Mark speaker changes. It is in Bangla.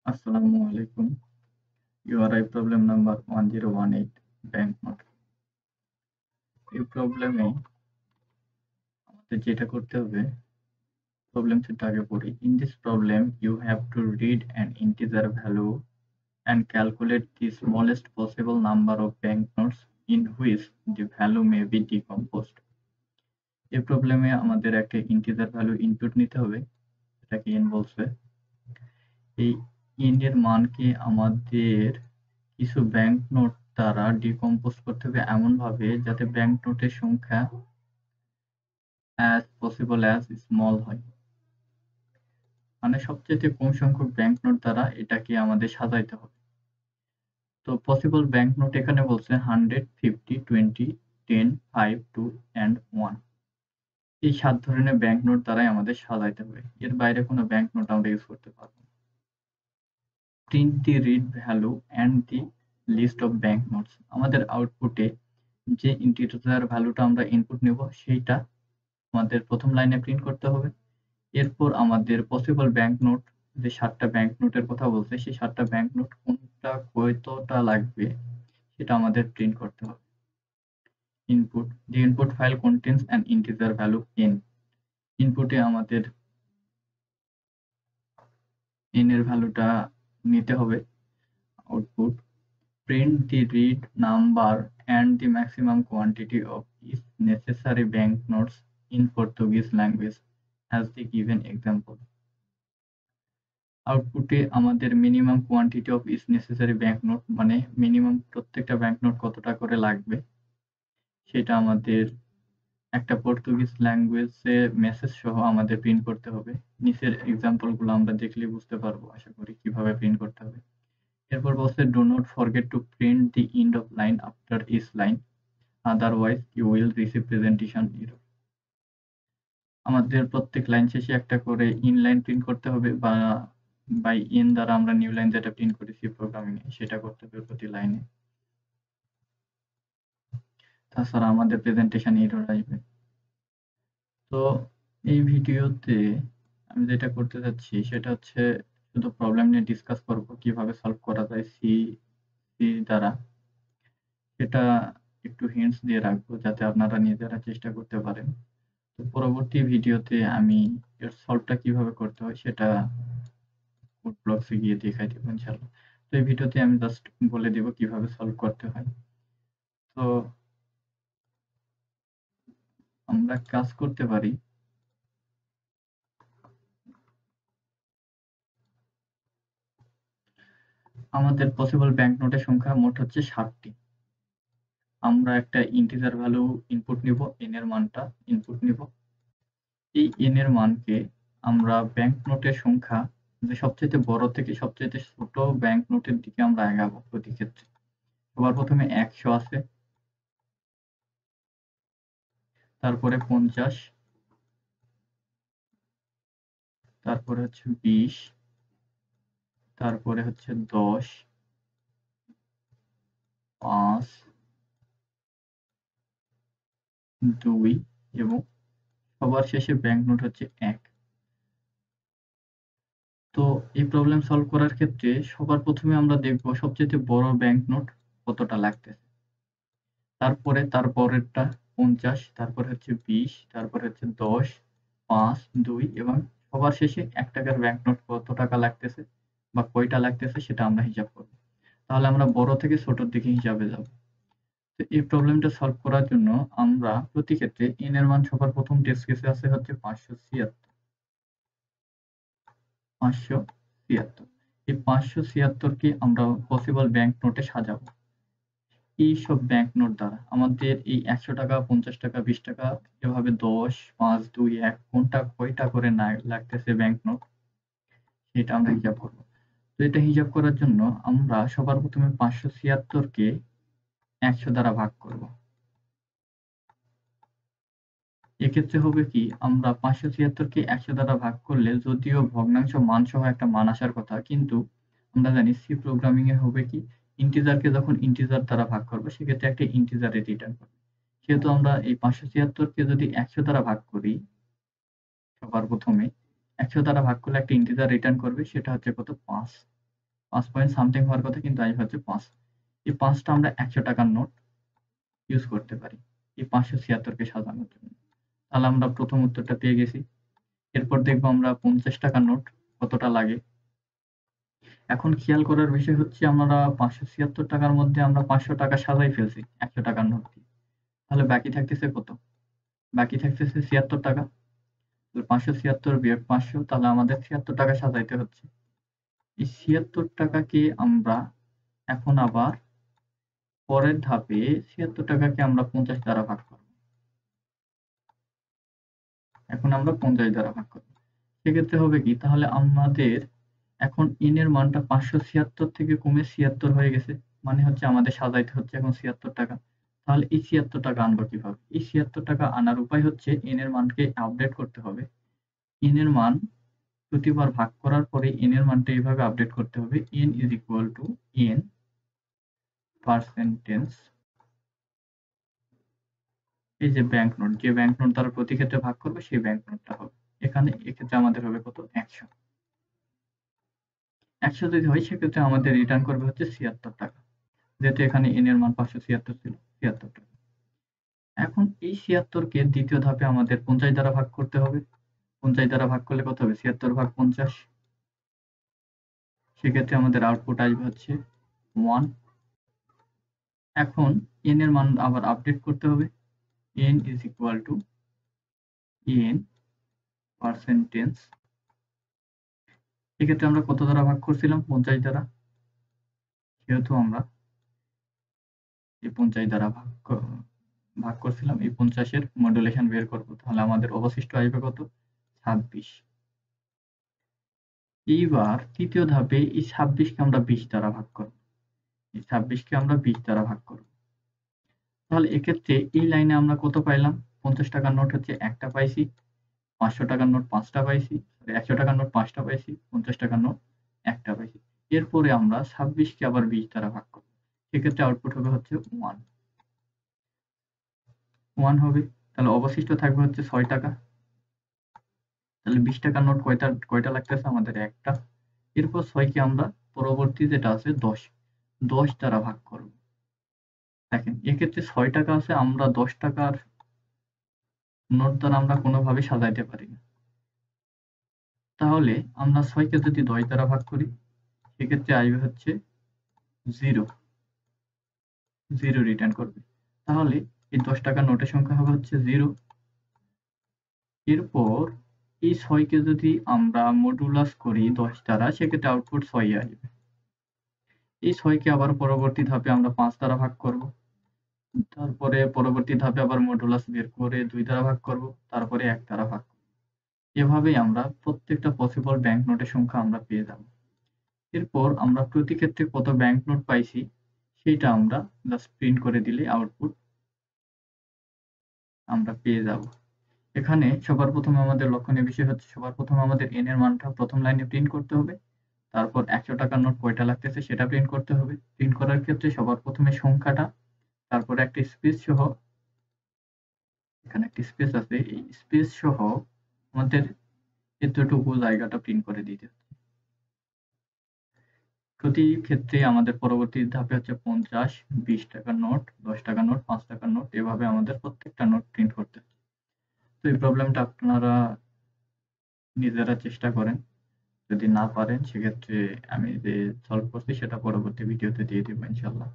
Speaker 1: আসসালামু আলাইকুম। URI problem number 1018 banknote। এই প্রবলেমে আমাদের যেটা করতে হবে, প্রবলেম সেটটা আগে পড়ি। In this problem, you have to read an integer value and calculate the smallest possible number of banknotes in which the value may be decomposed। এই প্রবলেমে আমাদের একটা ইন্টিজার ভ্যালু ইনপুট নিতে হবে, এটাকে n বলছে। এই n এর মানকে আমাদের কিছু ব্যাংকনোট দ্বারা ডিকম্পোজ করতে হবে এমনভাবে যাতে ব্যাংকনোটের সংখ্যা as possible as small হয়। মানে সবচেয়ে কম সংখ্যক ব্যাংকনোট দ্বারা এটাকে আমাদের সাজাইতে হবে। তো পসিবল ব্যাংকনোট এখানে বলছে 100, 50, 20, 10, 5, 2 and 1। এই 7 ধরনের ব্যাংকনোট দ্বারাই আমাদের সাজাইতে হবে। এর বাইরে কোনো ব্যাংকনোট আমরা ইউজ করতে পারবো না। Print the read value and the list of banknotes. আমাদের আউটপুটে যে ইন্টিজার ভ্যালুটা আমরা ইনপুট নেব সেইটা আমাদের প্রথম লাইনে প্রিন্ট করতে হবে। এরপর আমাদের পসিবল ব্যাংকনোট, যে 7টা ব্যাংকনোটের কথা বলছে, সেই 7টা ব্যাংকনোট কোনটা কতটা লাগবে সেটা আমাদের প্রিন্ট করতে হবে। Input, the input file contains an integer value n। ইনপুটে আমাদের n এর ভ্যালুটা নিতে হবে। Output, print the read number and the maximum quantity of each necessary banknotes in Portuguese language as the given example। আউটপুটে আমাদের minimum quantity of each necessary banknote, মানে মিনিমাম প্রত্যেকটা ব্যাংকনোট কতটা করে লাগবে সেটা আমাদের একটা পর্তুগিজ ল্যাঙ্গুয়েজে মেসেজ সহ আমাদের প্রিন্ট করতে হবে। নিচের এক্সাম্পলগুলো আমরা দেখলে বুঝতে পারবো আশা করি কিভাবে প্রিন্ট করতে হবে। এরপর বলছে do not forget to print the end of line after each line, otherwise you will receive presentation error. আমাদের প্রত্যেক লাইন শেষে একটা করে ইনলাইন প্রিন্ট করতে হবে, বা বাই ইন দ্বারা আমরা নিউ লাইন যেটা প্রিন্ট করেছি প্রোগ্রামিং এ সেটা করতে হবে প্রতি লাইনে। তাছাড়া আমাদের প্রেজেন্টেশন এরর আসবে। তো এই ভিডিওতে আমি যেটা করতে যাচ্ছি সেটা হচ্ছে শুধু প্রবলেম নিয়ে ডিসকাস করব, কিভাবে সলভ করা যায় সি দ্বারা। সেটা একটু হিন্টস দিয়ে রাখবো যাতে আপনারা নিজেরা চেষ্টা করতে পারেন। তো পরবর্তী ভিডিওতে আমি এর সলভটা কিভাবে করতে হয় সেটা কোড ব্লকসে গিয়ে দেখাই দেবো ইনশাআল্লাহ। তো এই ভিডিওতে আমি জাস্ট বলে দেব কিভাবে সলভ করতে হয়। তো আমরা কাজ করতে পারি, আমাদের পসিবল ব্যাংকনোটের সংখ্যা মোট হচ্ছে 7টি। আমরা একটা ইন্টিজার ভ্যালু ইনপুট নিব, n এর মানটা ইনপুট নিব। এই n এর মানকে আমরা ব্যাংকনোটের সংখ্যা, যে সবচেয়ে বড় থেকে সবচেয়ে ছোট ব্যাংকনোটের দিকে আমরা আগাবো প্রতি ক্ষেত্রে। সবার প্রথমে 100 আছে, তারপরে 50, তারপরে হচ্ছে 20, তারপরে হচ্ছে 10, 5, 2 এবং সবার শেষে ব্যাংকনোট হচ্ছে 1। তো এই প্রবলেম সলভ করার ক্ষেত্রে সবার প্রথমে আমরা দেখব সবচেয়ে বড় ব্যাংকনোট কতটা লাগতেছে, তারপরে তার পরেরটা 50, তারপরে হচ্ছে 20, তারপরে হচ্ছে 10, 5, 2 এবং সবার শেষে 1 টাকার ব্যাংকনোট কত টাকা লাগতেছে বা কয়টা লাগতেছে সেটা আমরা হিসাব করব। তাহলে আমরা বড় থেকে ছোটর দিকে হিসাবে যাব। তো এই প্রবলেমটা সলভ করার জন্য আমরা প্রতি ক্ষেত্রে n এর মান সবার প্রথম টেস্ট কেসে আছে হচ্ছে 576। এই 576 কে আমরা পসিবল ব্যাংকনোটে সাজাবো। এইসব ব্যাংকনোট দ্বারা আমাদের এই 100 টাকা, 50 টাকা, 20 টাকা, এভাবে 10, 5, 2, 1 কোনটা কয়টা করে লাগতেছে ব্যাংকনোট সেটা আমরা হিসাব করব। তো এটা হিসাব করার জন্য আমরা সবার প্রথমে 576 কে 100 দ্বারা ভাগ করব। এক্ষেত্রে হবে কি, আমরা 576 কে 100 দ্বারা ভাগ করলে যদিও ভগ্নাংশ মান সহ একটা মান আসার কথা, কিন্তু আমরা জানি সি প্রোগ্রামিং এ হবে কি, ইন্টিজারকে যখন ইন্টিজার দ্বারা ভাগ করবো সেক্ষেত্রে একটা ইন্টিজার রিটার্ন করবে। সেহেতু আমরা এই 576 কে যদি 100 দ্বারা ভাগ করি, সবার প্রথমে 100 দ্বারা ভাগ করলে একটা ইন্টিজার রিটার্ন করবে, সেটা হচ্ছে কত, 5। 5 পয়েন্ট সামথিং হওয়ার কথা, কিন্তু আসবে হচ্ছে 5। এই 5টা আমরা 100 টাকার নোট ইউজ করতে পারি এই 576 কে সাজানোর জন্য। তাহলে আমরা প্রথম উত্তরটা পেয়ে গেছি। এরপর দেখবো আমরা 50 টাকার নোট কতটা লাগে। এখন খেয়াল করার বিষয় হচ্ছে আমরা 576 টাকার মধ্যে আমরা 500 টাকা সাজাই ফেলছি 100 টাকার নোট দিয়ে। তাহলে বাকি থাকতেছে কত? বাকি থাকতেছে 76 টাকা। 576 বিয়োগ 500, তাহলে আমাদের 76 টাকা সাজাইতে হচ্ছে। এই 76 টাকাকে আমরা এখন আবার পরের ধাপে 76 টাকাকে আমরা 50 দ্বারা ভাগ করব। এখন আমরা 50 দ্বারা ভাগ করব। সেক্ষেত্রে হবে কি? তাহলে আমাদের এখন n এর মানটা 576 থেকে কমে 76 হয়ে গেছে। মানে হচ্ছে আমাদের সাজাইতে হচ্ছে এখন 76 টাকা। তাহলে এই 76 টাকা আনবো কিভাবে? এই 76 টাকা আনার উপায় হচ্ছে n এর মানকে আপডেট করতে হবে। n এর মান প্রতিবার ভাগ করার পরে n এর মানটা এইভাবে আপডেট করতে হবে। n is equal to n percentage, এই যে ব্যাংক নোট, যে ব্যাংক নোট দ্বারা প্রতি ক্ষেত্রে ভাগ করবে সেই ব্যাংক নোটটা হবে। এখানে এক্ষেত্রে আমাদের হবে কত? 100। 100 যদি হয় সেক্ষেত্রে আমাদের রিটার্ন করবে হচ্ছে 76 টাকা। যেহেতু এখানে n এর মান 576 ছিল, 76 টাকা। এখন এই 76 কে দ্বিতীয় ধাপে আমাদের 50 দ্বারা ভাগ করতে হবে। 50 দ্বারা ভাগ করলে কত হবে? 76 ভাগ 50। সেক্ষেত্রে আমাদের আউটপুট আসবে হচ্ছে 1। এখন n এর মান আবার আপডেট করতে হবে। n is equal to n percentage, এক্ষেত্রে আমরা কত দ্বারা ভাগ করছিলাম? 50 দ্বারা। যেহেতু আমরা এই 50 দ্বারা ভাগ করছিলাম, এই 50 এর মডুলেশন বের করব। তাহলে আমাদের অবশিষ্ট আসবে কত? 26। এইবার তৃতীয় ধাপে এই 26 কে আমরা 20 দ্বারা ভাগ করব। এই 26 কে আমরা 20 দ্বারা ভাগ করব। তাহলে এক্ষেত্রে এই লাইনে আমরা কত পাইলাম? 50 টাকার নোট হচ্ছে একটা পাইছি, 500 টাকার নোট 5টা পাইছি, 100 টাকার নোট 5টা পাইছি, 50 টাকার নোট একটা পাইছি। এরপরে আমরা 26 কে আবার 20 দ্বারা ভাগ করব। সেক্ষেত্রে আউটপুট হবে হচ্ছে 1 হবে। তাহলে অবশিষ্ট থাকবে হচ্ছে 6 টাকা। তাহলে 20 টাকার নোট কয়টা লাগতেছে? আমাদের একটা। এরপর 6 কে আমরা পরবর্তী যেটা আছে 10 দ্বারা ভাগ করব। দেখেন এক্ষেত্রে 6 টাকা আছে, আমরা 10 টাকার নোট দ্বারা আমরা কোনোভাবে সাজাইতে পারি না। তাহলে আমরা 6 কে যদি 10 দ্বারা ভাগ করি সেক্ষেত্রে আসবে হচ্ছে 0 রিটার্ন করবে। তাহলে এই 10 টাকার নোটের সংখ্যা হবে হচ্ছে 0। এরপর এই 6 কে যদি আমরা মডুলাস করি 10 দ্বারা সেক্ষেত্রে আউটপুট 6 আসবে। এই 6 কে আবার পরবর্তী ধাপে আমরা 5 দ্বারা ভাগ করব। তারপরে পরবর্তী ধাপে আবার মডুলাস বের করে 2 দ্বারা ভাগ করব, তারপরে 1 দ্বারা ভাগ করব। এভাবেই আমরা প্রত্যেকটা পসিবল ব্যাংক নোটের সংখ্যা আমরা পেয়ে যাব। এরপর আমরা প্রতি ক্ষেত্রে কত ব্যাংক নোট পাইছি সেটা আমরা জাস্ট প্রিন্ট করে দিলে আউটপুট আমরা পেয়ে যাব। এখানে সবার প্রথমে আমাদের লক্ষণীয় বিষয় হচ্ছে সবার প্রথমে আমাদের n এর মানটা প্রথম লাইনে প্রিন্ট করতে হবে। তারপর 100 টাকার নোট কয়টা লাগতেছে সেটা প্রিন্ট করতে হবে। প্রিন্ট করার ক্ষেত্রে সবার প্রথমে সংখ্যাটা, তারপরে একটা স্পেস সহ, এখানে একটা স্পেস আছে, এই স্পেস সহ আমাদের এতটুকু জায়গাটা প্রিন্ট করে দিতে হবে। প্রতি ক্ষেত্রে আমাদের পরবর্তী ধাপে হচ্ছে 50, 20 টাকার নোট, 10 টাকার নোট, 5 টাকার নোট, এভাবে আমাদের প্রত্যেকটা নোট প্রিন্ট করতে হবে। তো এই প্রবলেমটা আপনারা নিজেরা চেষ্টা করেন। যদি না পারেন সেক্ষেত্রে আমি যে সলভ করছি সেটা পরবর্তী ভিডিওতে দিয়ে দিব ইনশাআল্লাহ।